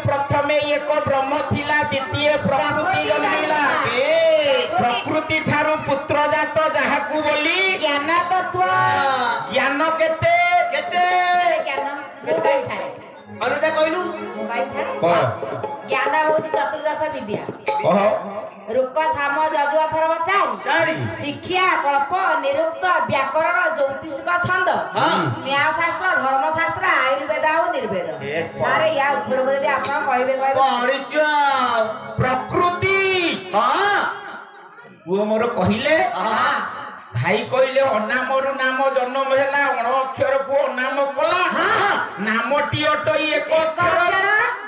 प्रथमे एक ब्रह्म थिला द्वितीय प्रकृति जन्मिला प्रकृति ठारू पुत्र जात जाहाकू बोली ज्ञान तत्व ज्ञान केते केते ज्ञान मोबाइल छाड़े अनुदा कहलु मोबाइल छाड़े ज्ञान होची चतुर्दश विद्या रुक साम जजु अथर्व चारि शिक्षा कल्प निरुक्त व्याकरण ज्योतिषिक छंद न्यायशास्त्र धर्मशास्त्र आयुर्वेद और निर्वेद अरे या ऊपर को यदि आपण कहबे पढिछु प्रकृति वो मोर कहिले भाई कहले अनामरु नाम जन्म हैला अण अक्षर को नाम कला नामटी अटई एक अक्षर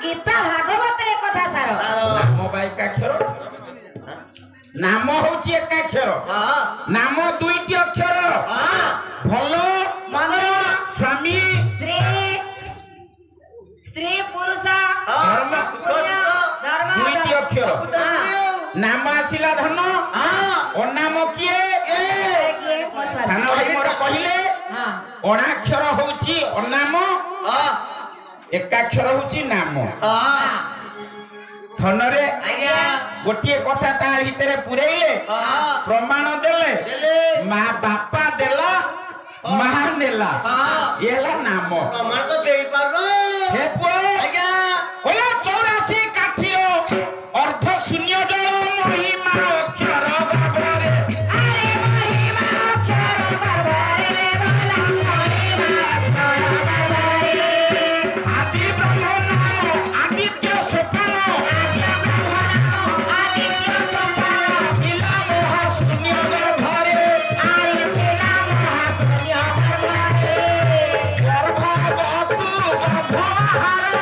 गीता भागवत एक कथा सार नाम बाइका अक्षर नाम होची एक अक्षर नाम दुईटी अक्षर भलो मन स्वामी स्त्री पुरुष धर्म दुईटी अक्षर नाम आसिला धन अनाम किए साना भाई मोर कहिले अणाक्षर होची अनाम एकाक्षर होची नाम धनरे गोटे कथा ता भीतर पुरेइले प्रमाण देले मां बापा देला मां नेला एला नाम प्रमाण तो देई पारो हे पुओ आज्ञा कोला 84 काठीरो अर्ध शून्य जल महिमा अक्षर गर्भरे अरे महिमा अक्षर गर्भरे बाला महिमा गर्भरे आदि ब्रह्म नाम आदित्य सोपान आदित्य सोपान मिला मोहा शून्य गर्भरे आरे मिला मोहा शून्य गर्भरे गर्भवतु गर्भहार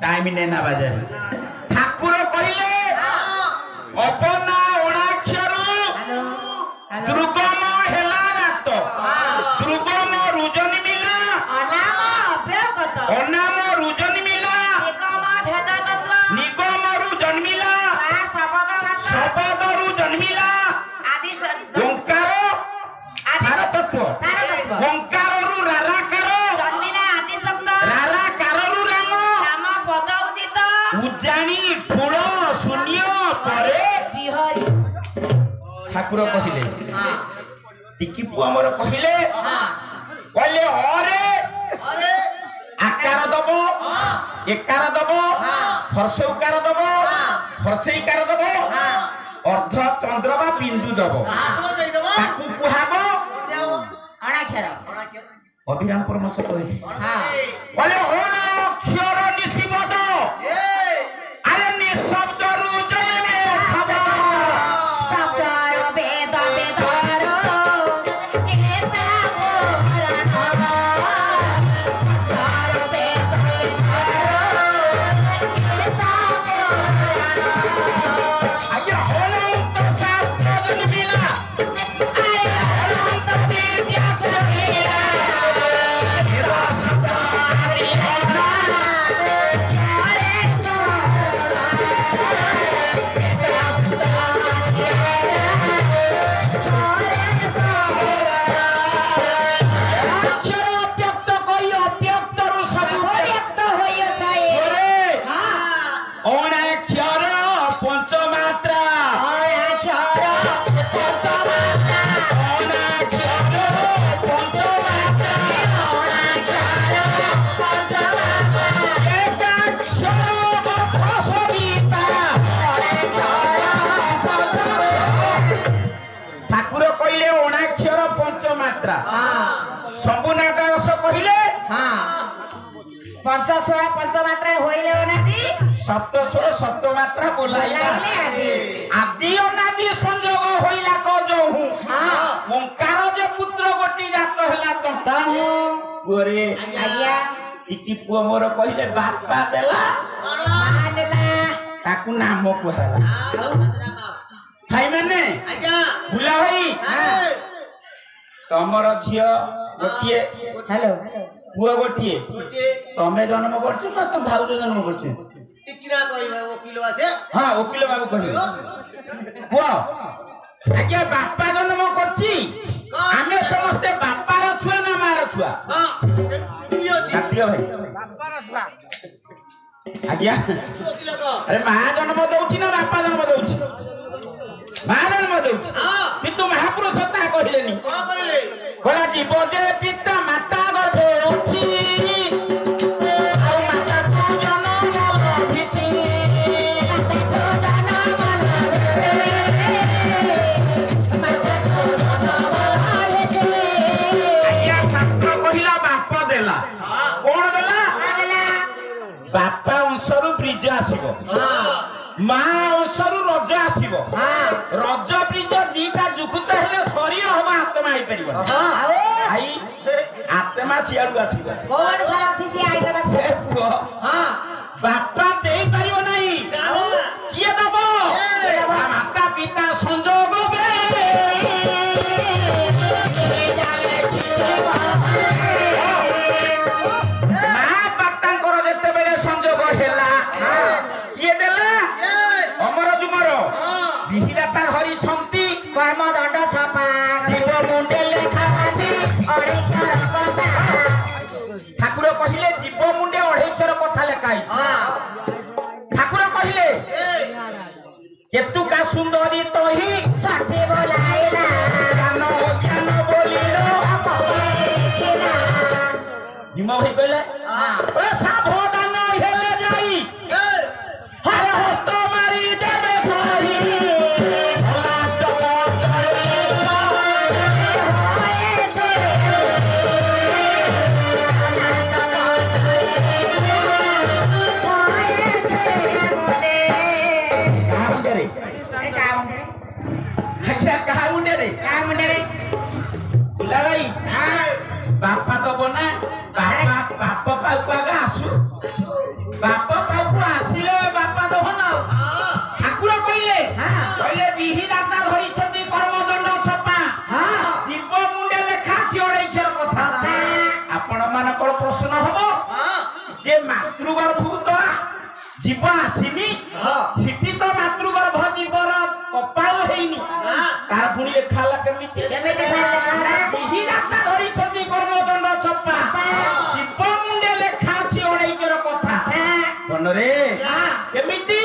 टाइम नेना बाजे ठाकुर कहिले अपना ओणाक्षर दुर्गम हेला रात दुर्गम रुजन मिला अनाम अव्यक्त अनाम रुजन मिला निगम भेद तत्व निगम रुजन मिला शपथ रुजन मिला आदि ओंकार सार तत्व ओंकार रु राराकार जन्मिला आदि शब्द राराकार रु राम नाम पद उदित उजानी ठुल शून्य परे बिहरी ठाकुर कहिले हां टिकी पुआ मोर कहिले कहले अरे आकार दबो एकार दबो हर्ष उकार दबो हर्षईकार दबो अर्ध चंद्र बा बिंदु दबो ताकू कुहाबो अणाक्षर अभिराम परमश कहले हां कहले अक्षर निशिबद अरे निशब्द रु जन्मे शब्द शब्द वेद वेदर केता मोरण तार वेद केता मोरण आज्ञा अनंत शास्त्र जन्मिला अरे अनंत विद्या जन्मिला निराशतारी अक्षर अव्यक्त कई अव्यक्त रु सब व्यक्त होइयो छाए ओरे अणाक्षर पंचमात्रा अणाक्षर पंचमात्रा अणाक्षर पंचमात्रा एकाक्षर अर्धसविता ठाकुर कहले अणाक्षर पंचमात्रा सबु नागास कहले पंचस्वर पंचमात्रा होइले ओनादी सप्तस्वर सप्तमात्रा बोलाइला बोलाइले आदि अनादि संयोग होइला क जोहु ओंकार जे पुत्र गोटी जात होला त गोरे आज्ञा इति पुओ मोर कहले बापा देला मानला ताकू नाम कहला भाई माने आज्ञा भुला भाई तमर झियो गोटिए हेलो पुआ गोटे तमें जन्म कर तुम भाउज जन्म कर हाँ वकिल बाबू कह आज्ञा बापा जन्म कर समस्ते बापार छुआ ना मार छुआ भाई आज्ञा अरे माँ जन्म दौची ना बापा जन्म दौची माँ जन्म दौची किंतु महापुरुष ता कहलेनी कहला जीव जे पिता माता गर्भे अछि बापा अंशरू ब्रिज आसब माँ अंशरू रज आसब रज ब्रिज दीटा जुकुत हेले शरीर हम आत्मा हो पार भाई आत्मा सियाड़ू आसब बापा दे पार नहीं किए दब माता पिता संजोग कर्मदंड छपा जीव मुंडे लेखा अछि ठाकुर कहिले जीव मुंडे 2.5 कथा लेखाई ठाकुर कहिले केतु का सुंदरी तोही साथे बोलाइला गानो ज्ञान बोलिलो अपवेला हिम भाई कहले ओ सावधान हेले जाई हरे हस्त मारी देबे भरी बापा तो बना बापा पाऊ आगे आसु बापा पाऊ आसिले बापा तो बना ठाकुर कहले कहले विहिदाता धरी छथि कर्मदंड छपा जीव मुंडे लेखा अछि 2.5 कथा आपण मानकर प्रश्न हबो जे मातृगर्भूत जीव आसिनी सिटी तो मातृगर्भ जीवर कपाल हेइनी तार पुणी लेखा ला केमिति विहिदाता धरी छथि कर्मदंड छपा जीव मुंडे लेखा अछि 2.5 कथा बनरे केमिति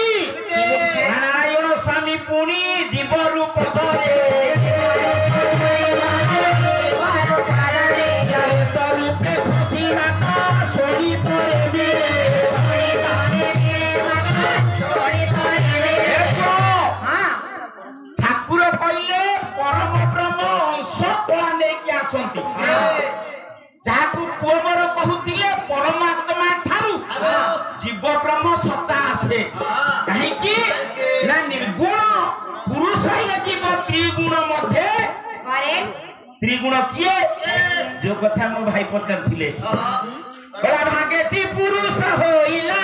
नारायण स्वामी पुणी जीव रूप धरे ठाकुर कहले परम ब्रह्म अंश कला लेके आसंती जाकू पुअबर कहूतिले परमात्मा ठारू जीव ब्रह्म सत्ता आसे काहे कि ना निर्गुण पुरुष है जीव त्रिगुण मध्ये त्रिगुण किए जो कथा मो भाई पचारथिले बड़ा भागेती पुरुष होइला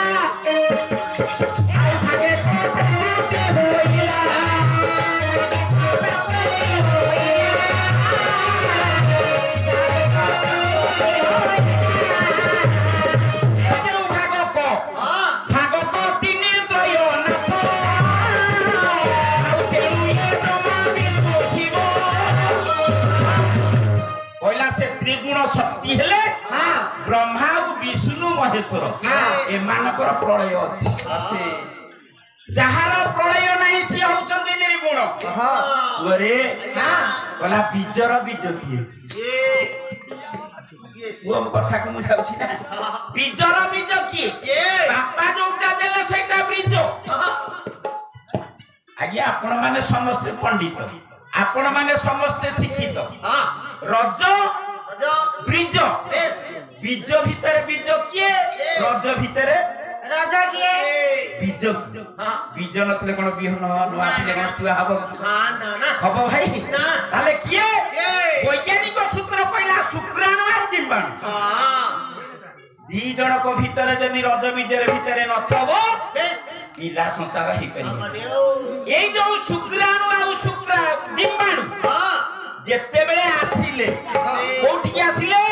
आइ भागेती प्रकृति होइला त्रिगुण शक्ति हेले ब्रह्मा और विष्णु महेश्वर एमानकर प्रलय अछि जहार प्रलय नहीं से होचंदी निर्गुण ओरे कला बीजर बीज किए वो कथा को मुझाउछि ना बीजर बीज किए बापा जोटा देले सेटा बीज आगे आपण माने समस्त पंडित आपण माने समस्त शिक्षित रज बीज बीज भीतर बीज किए रज भीतर रज किए बीज बीज नथले कोन बिहन न आसीले कोन छुआ हबो हबो भाई ताले किए वैज्ञानिक सूत्र कहला शुक्राणु और डिंबाणु दी जण को भीतर जदी रज बीजर भीतर नथबो पिला संसार ही करी एई जो शुक्राणु और शुक्र डिंबाणु जेते बेले आसीले कोठी आसीले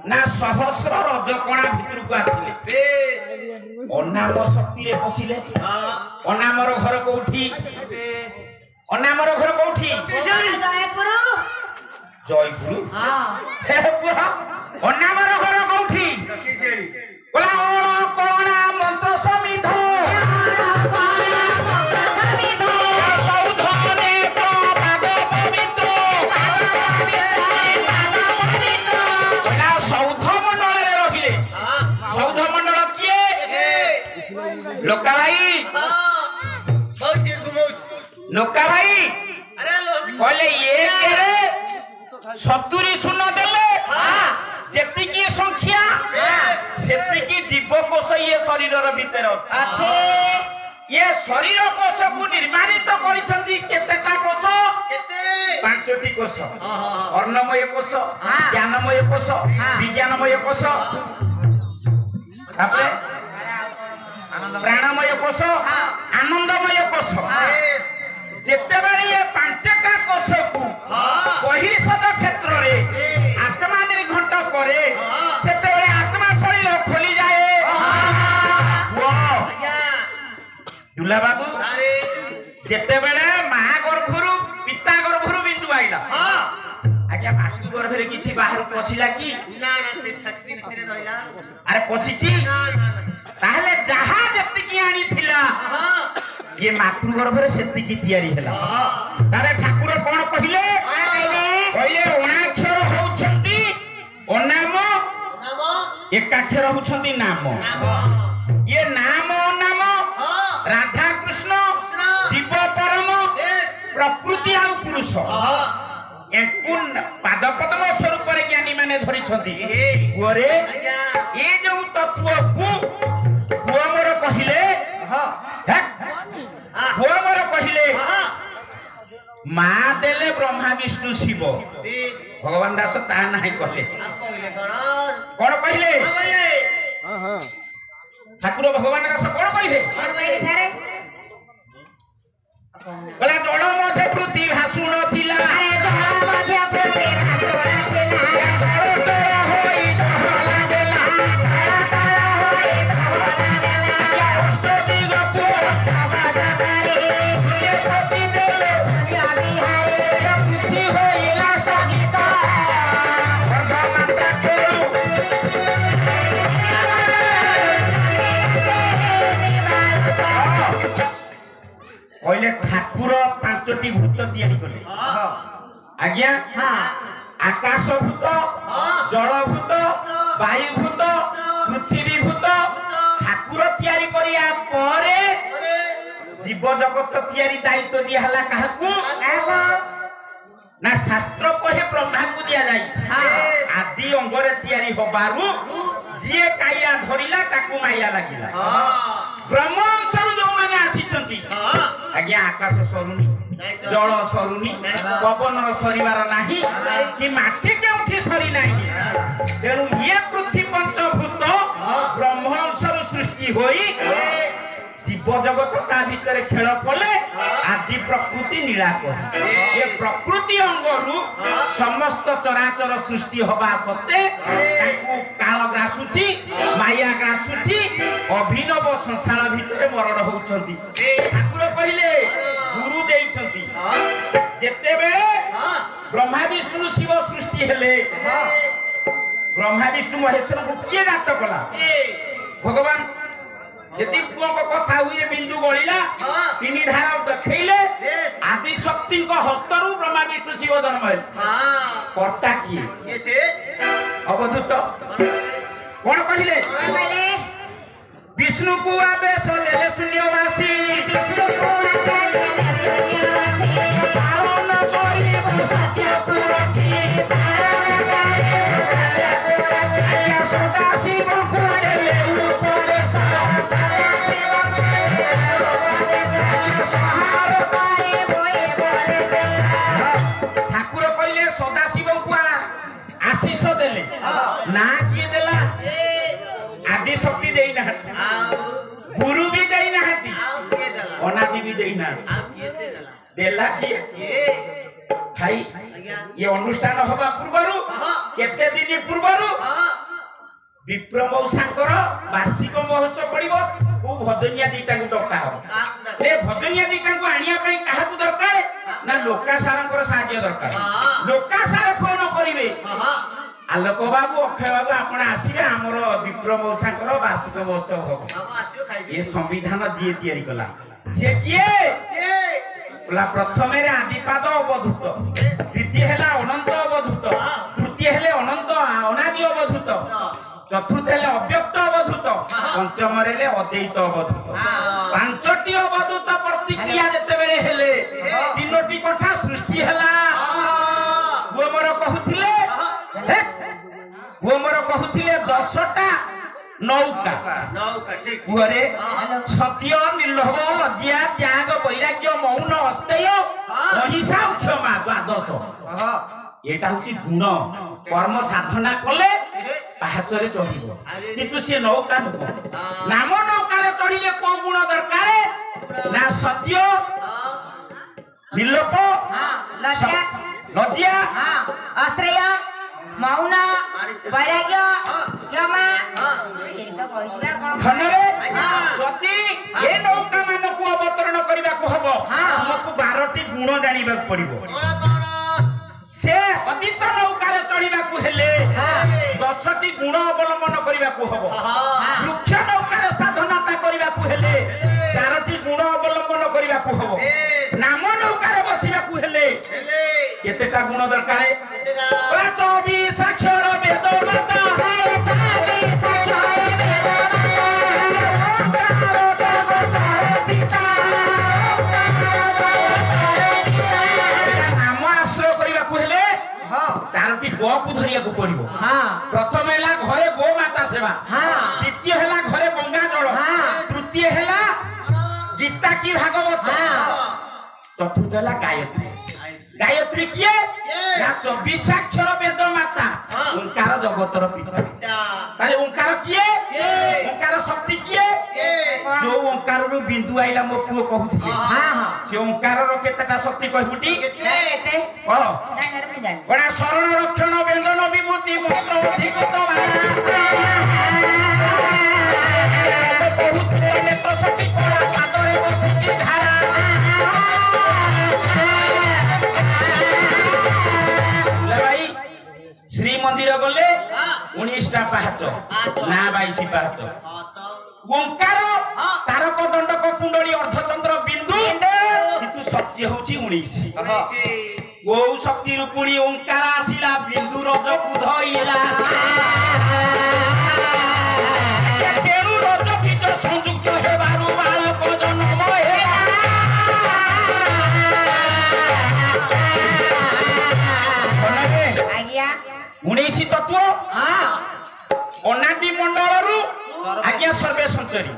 ନା ସହସ୍ର ରଜକଣା ଭିତରକୁ ଆସିଲେ ଅନାମ ଶକ୍ତିରେ ପଶିଲେ। ଅନାମର ଘର କୋଉଠି? ଅନାମର ଘର କୋଉଠି? ଜୟପୁର। ଅନାମର ଘର କୋଉଠି? କଣା ମନ୍ତ୍ର ସମିଧ लोका भाई कहले ये केरे 70 शून्य देले जेति की संख्या सेति की जीवकोश ये शरीर भीतर अछि। ये शरीर कोश को निर्माणित करिसंती केतेटा कोश? केते? 5टी कोश। अर्णमय कोश, ज्ञानमय कोश, विज्ञानमय कोश, तापरे प्राणमय कोश, आनंदमय कोश। जेतेबेले ये 5टा कोश को बहिर्षद क्षेत्र रे आत्मा निर्घंट करे सेतेबेले आत्मा शरीर खोली जाए। दुला बाबू जेतेबेले मा गर्भरु पिता गर्भरु बिंदु आइला आज्ञा मातृ गर्भरे किछि बाहर पसिला कि ना ना से फैक्ट्री भितरे रहिला? अरे पसिछि ताहले जहा जति की आनी थिला ये मातृ गर्भरे सेति की तयारी हैला। तारे ठाकुर कोन कहिले? कहिले ओणाक्षर होउछंती अनाम, एकाक्षर होउछंती नाम। ये नाम नाम राधा कृष्ण जीव परम प्रकृति आ पुरुष एकुन पाद पद्म स्वरूप रे ज्ञानी माने धरिछंती। कुरे ए जो तत्व को कुमर कहिले कुमर कहिले मा देले ब्रह्मा विष्णु शिव भगवान दास ता नाही कहले। कोन कहले? ठाकुर भगवान दास कोन कहले? बोला जड़ मध्य पृथ्वी भासुण थिला कहले ठाकुर 5टी भूत तैयारी कले। आज्ञा आकाश भूत, जल भूत, वायु भूत, पृथ्वी भूत ठाकुर तैयारी करिया परे जीव जगत तैयारी दायित्व दिया हला काहाकू? ना शास्त्र कहे ब्रह्मा को दिया जाई आदि अंगरे तैयारी होबारु जे काया धरिला ताकू माया लागिला। ब्रह्मांशर जो माने आसीचंती आज्ञा आकाश सरुनी, जल सरुनी, पवन सरीबार नाही कि माटी केउठी सरी नाही। तेनु ये पृथ्वी पंचभूत ब्रह्मांशर सृष्टि होई जीव जगत ता भीतर खेल कले आदि प्रकृति निराकर। ये प्रकृति अंगरु समस्त चराचर सृष्टि होबा सत्ते ताकू काल ग्रासुची, माया ग्रासुची, अभिनव संसार भीतर मरण होउछंती। ठाकुर कहिले गुरु देइछंती जेतेबेले ब्रह्मा विष्णु शिव सृष्टि हेले ब्रह्मा विष्णु महेश्वर को किए गात कला? भगवान जति पुओ को कथा हुए बिंदु गळिला 3 धार देखैले आदि शक्ति को हस्तरु ब्रह्मा विष्णु शिव जन्म हेले। कर्ता किए? ये से अवधूत कोन कहिले? विष्णु को आवेश देले शून्यवासी विष्णु को पावन करिले सत्य पुरखी सदा शिव को देले ऊपर ठाकुर कहले सदा शिव को आशीष देले ना किए देला? आदि शक्ति देई ना, गुरु भी देई ना, अनादि भी देई ना। देला किए? भाई ये अनुष्ठान हवा पूर्वरु केते दिन पूर्वरु विप्र मौसांकर वार्षिक महोत्सव पड़िबो को भजनिया दीटा को डका हो ए भजनिया दीटा को आनिया पई काहा को दरकार ना लोका सारंकर साहाय्य दरकार लोका सार फोन करिवे आलोक बाबू अक्षय बाबू आपण आसीबे हमर विप्र मौसांकर वार्षिक महोत्सव हो ये संविधान जी तयारी कला से किए बोला प्रथम रे आदिपाद अवधूत द्वितीय हैला अनंत अवधूत तृतीय हेले अनंत अनादि अवधूत चतुर्थ हेले अव्यक्त अवधूत पंचम रे अद्वैत अवधूत पांचटी अवधूत प्रतिक्रिया जते बेले हेले तीनोटी कथा सृष्टि हैला गोमर कहूथिले गोमर कहूथिले 10टा नौका ठीक कुहरे सत्य निर्लोभ लज्जा त्याग वैराग्य मौन अस्तेय अहिंसा क्षमा द्वादश एटा होची गुण कर्म साधना कले पाहाचरे चढ़िबो किंतु से नौका नुको नाम नौका रे चढ़िले को गुण दरकार ना सत्य निर्लोभ लज्जा अस्तेय मौन वैराग्य क्षमा धनरे जति ए नौका मानकु अवतरण करिबा को हबो हमकु 12टी गुण जानिबा पड़िबो से अतीत नौका रे चढ़िबा को हेले 10टी गुण अवलंबन करिबा को हबो वृक्ष नौका रे साधनाता करिबा को हेले 4टी गुण अवलंबन करिबा को हबो नाम नौका रे बसिबा को हेले केतेटा गुण दरकार ओला 24 अक्षर वेद माता 24 अक्षर नाम आश्रय करिबा को हेले 4टी गो को धरिया को पड़िबो प्रथम हैला घरे गो माता सेवा द्वितीय हैला घरे गंगा जल तृतीय हैला गीता की भागवत चतुर्थ हैला गायत्री गायत्री किए ना 24 अक्षर वेद माता ओंकार जगतर पिता ताले ओंकार किए ओंकार शक्ति किए जो ओंकार रु बिंदु आइला मो पुओ कहउथिले से ओंकार रो केतटा शक्ति कहउटी बड़ा शरण रक्षण व्यंजन विभूति मंत्र अधिकृत बहुत नेत्र शक्ति कला पादरे बसिति धारा श्री मंदिर गले 19टा पाहाच ना 22 पाहाच ओंकार तारक दंडक कुंडली अर्धचंद्र बिंदु किंतु सत्य होची 19 गौ शक्ति रूपुणी ओंकार आसिला बिंदु रज को धइला तेणु रज बीज संयुक्त हेबारु बालक जन्म आज्ञा 19 तत्व अनादि मंडल रु आज्ञा सर्वे संचरी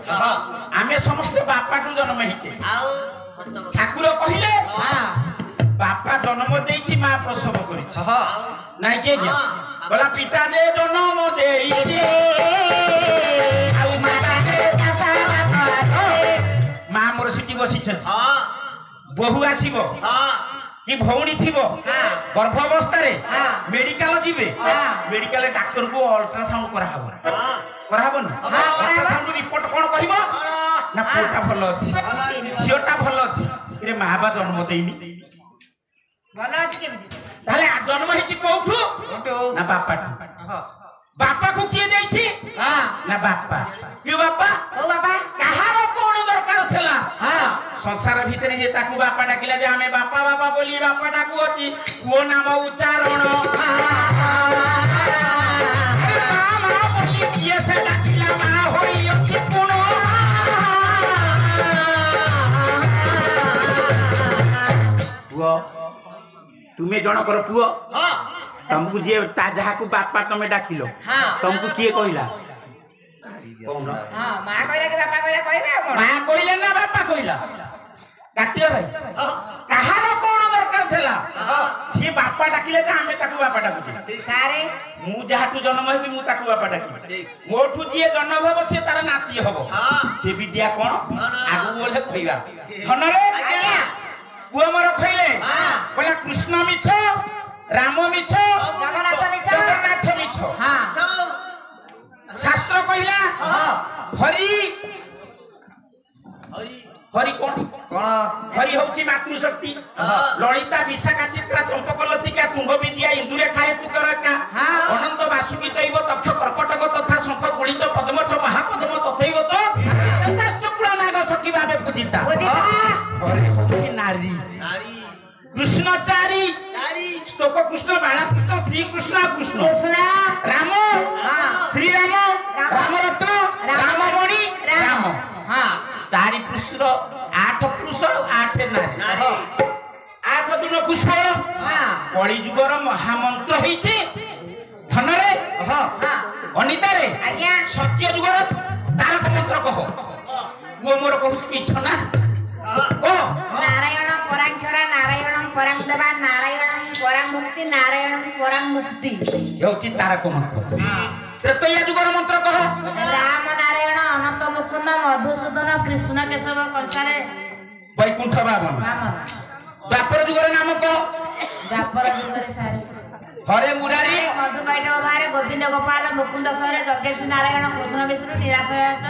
आमे समस्त बापा टू जन्म हिचे ठाकुर कहिले बापा जन्म देइछि मां प्रसव करिछि नाइ के ज्ञा बोला पिता जे जन्म देइछि आ माता जे मां मोर सिटी बसि छ बहु आसीबो कि भौणी थी गर्भ अवस्था मेडिकल जीवे मेडिकल डाक्टर को अल्ट्रासाउंड कराहब ना अल्ट्रासाउंड रिपोर्ट कौन कहबो ना पुटा भल अछि झियोटा भल अछि रे मां बा जन्म देइनी भल अछि केमि ताले जन्म हिची कोठु ना बापा को किए जाइछि ना बापा क्यों बापा ओ बापा कहार कोन दरकार थला संसार भीतर जे ताकू बापा डाकिला जे हमें बापा बापा बोली बापा डाकू अछि वो नाम उच्चारण मां बोली किए से डाकिला मां होई अछि कोन वो तुमे जनकर पुओ तुमको जे ता जहा को बापा तमे डाकिलो तुमको किए कहिला कौन मां कहला कि बापा कहला कहबे कोन मां कहिला ना बापा कहिला काटिया भाई कहार कोन दरकार थला से बापा डाकिले जे हमें ताकू बापा डाकू सारे मु जहाटू जन्म हेबी मु ताकू बापा डाकी मोठू जे जन्म हेबो से तार नाती हेबो से विद्या कोन आगु बोले कहिबा धन रे आज्ञा पुओ मोर खइले बोला कृष्ण मिछ राम मिछ जगन्नाथ मिछ शास्त्र कहला हरि हरि कौन हरि होची मातृशक्ति ललिता विशाखा चित्रा चंपकलतिका तुंग विद्या इंदुरे खाए तुकरका अनंत वासुकी जैव तक्ष कर्कटक तथा शंख गुणित पद्म च महापद्म तथैव च चतुष्टकुल नाग सखी भावे पूजिता हरि होची नारी कृष्णचारी स्तोक कृष्ण बाला कृष्ण श्री कृष्ण कृष्ण राम श्री राम रामरत्न राममणि राम चारि पुरुष 8 पुरुष 8 नारी 8 दिन कुशल कली जुगर महामंत्र होइছে धनरे अनितारे सत्य जुगर तारक मंत्र कह वो मोर कहूछ मिछ ना ओ नारायण परांक्षरा नारायण परां देवा नारायण परां मुक्ति नारायण परां मुक्ति होची तारक मंत्र त्रेतया जुगर मंत्र कह राम नारायण अनंत मुकुंद मधुसूदन कृष्ण केशव कंसारे वैकुंठ बामन द्वापर जुगर नाम कह द्वापर जुगर सारे हरे मुरारी मधुकैटव भारे गोविंद गोपाल मुकुंद सरे जगेश नारायण कृष्ण विष्णु निराशयास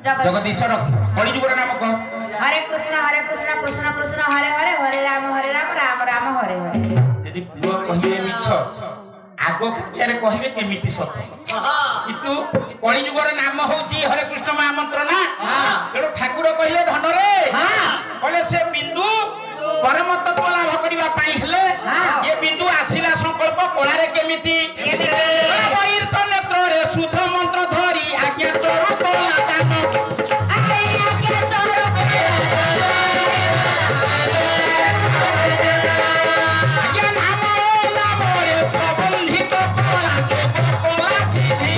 जगदीश रक्ष कली जुगर नाम कह हरे कृष्ण कृष्ण कृष्ण हरे हरे हरे राम राम राम हरे हरे यदि पुओ कहिले मिछ आगो पचारे कहिबे केमिति सत्य किंतु कली जुगर नाम होची हरे कृष्ण महामंत्र ना तेणु ठाकुर कहिले धन रे कहले से बिंदु परम तत्व लाभ करिबा पाई हेले ये बिंदु आसिला संकल्प कोलारे केमिति वैर्त नेत्र रे शुद्ध मंत्र धरी आज्ञा चोर कोला दाम आज्ञा चोर आज्ञा नाम नाम रे प्रबंधित कोला कोला सिद्धि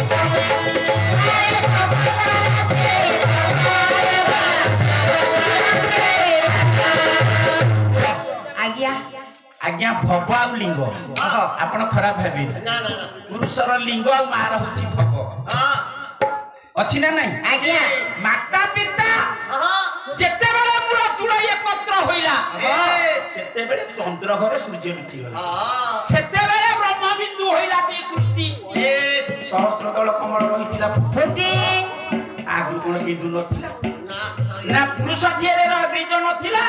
आज्ञा भव आ लिंग आपण खराब भाबी पुरुषर लिंग आ मार होची भव अछि ना नहीं आज्ञा माता पिता जेते बेले मुर चुड़ा एकत्र होइला सेते बेले चंद्र घरे सूर्य मिटी होला सेते बेले ब्रह्म बिंदु होइला की सृष्टि सहस्त्र दल कमल रहितिला फुटी आगु कोन बिंदु नथिला ना पुरुष धिरे बीज नथिला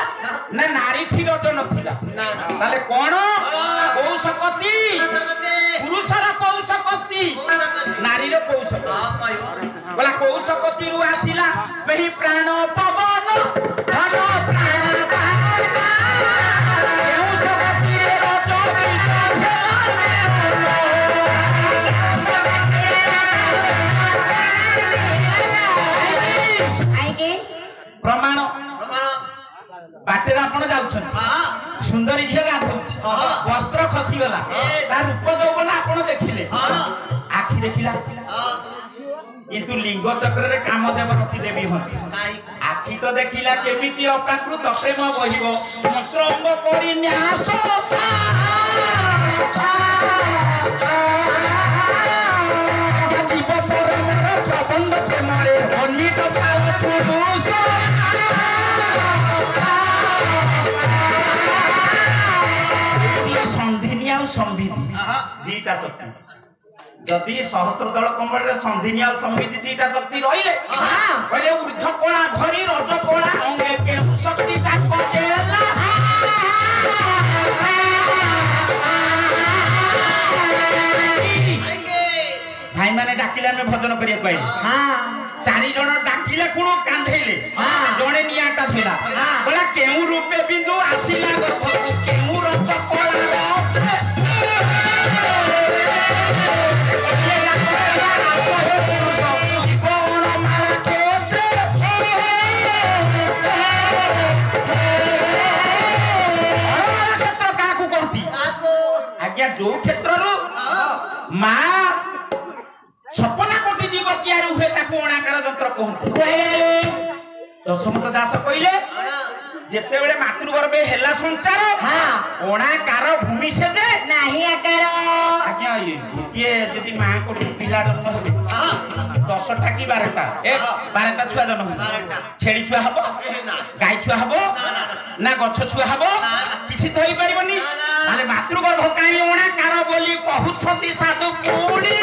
ना नारी ठिर नथिला ताले कोन कौशकती पुरुषर कौशकती नारी रे कौशकती बोला कौशकती रु आसिला वही प्राण पवन धन प्राण कौशकती रे प्रमाण बाटे आपण जाउछन सुंदरी झिया गाधौछ वस्त्र खसी गला ता रूप यौवन आपण देखिले आखि देखिला किंतु लिंग चक्र रे काम देव रति देवी हन आखि तो देखिला केमिति अप्राकृत प्रेम बहिबो मंत्र अंग करी न्यास जीव परम प्रबंध प्रेमरे अनित पाल पुरुष संधिनी आ संविधि दीटा शक्ति जदि सहस्र दल कमल रे संधिनी आ संविधि दीटा शक्ति रहिले कहले ऊर्ध कोला धरी रज कोला अंगे के शक्ति ता पतेला भाई माने डाकिला में भजन करिया कहले चारि जण डाकिले कुणो कांधेले जणे नियाटा थिला बोला केउ रूपे बिंदु आसिला गर्भ केउ रज कोला जो क्षेत्र माँ छपना कोटी जीव तैयारी हुए ताकू अणाकार जंत्र कहते दशमत दास कहले जेते बेले मातृगर्भे हेला संसार अणाकार भूमि से जे नाही आकार आज्ञा ये यदि माँ कोटी पिला जन्म हेबे 10टा कि 12टा 12टा छुआ जन्म हेबे छेड़ी छुआ हबो गाय छुआ हबो ना गछ छुआ हबो किछि तो होई परिबनी माने मातृगर्भ काई अणाकार କହୁଛନ୍ତି ସାଧୁ ପୁଣି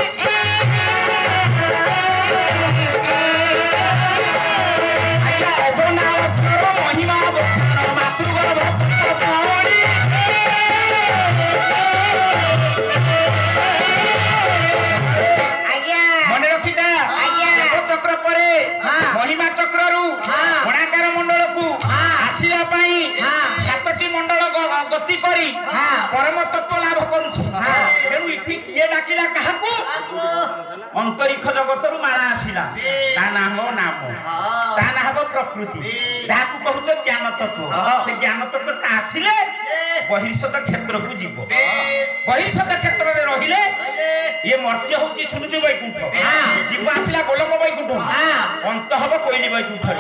ମହିମା ମାତୃଗର୍ଭ ପୁଣି ମନେ ରଖିଥା ଚକ୍ର ପରେ ମହିମା ଚକ୍ରରୁ କୋଣାର୍କ ମଣ୍ଡଳକୁ ଆସିବା ପାଇଁ 7ଟି ମଣ୍ଡଳ ଗତି କରି ପରମ ତତ୍ତ୍ୱ ଲାଭ କରୁଛି। ତେଣୁ ଏଠି କିଏ ଡାକିଲା କାହାକୁ? ଅନ୍ତରୀକ୍ଷ ଜଗତରୁ ମାଳା ଆସିଲା। ତା ନାମ ତା ନାଁ ହେବ ପ୍ରକୃତି, ଯାହାକୁ କହୁଛ ଜ୍ଞାନ ତତ୍ତ୍ୱ। ସେ ଜ୍ଞାନ ତତ୍ତ୍ୱଟା ଆସିଲେ ବହିର୍ଷଦ କ୍ଷେତ୍ରକୁ ଯିବ। ବହିର୍ଷଦ କ୍ଷେତ୍ରରେ ରହିଲେ ଇଏ ମର୍ତ୍ତ୍ୟ ହଉଛି ସୁନିଧି ବୈକୁଣ୍ଠ, ଜୀବ ଆସିଲା ଗୋଲକ ବୈକୁଣ୍ଠ, ଅନ୍ତ ହବ କୋଇଲି ବୈକୁଣ୍ଠରେ।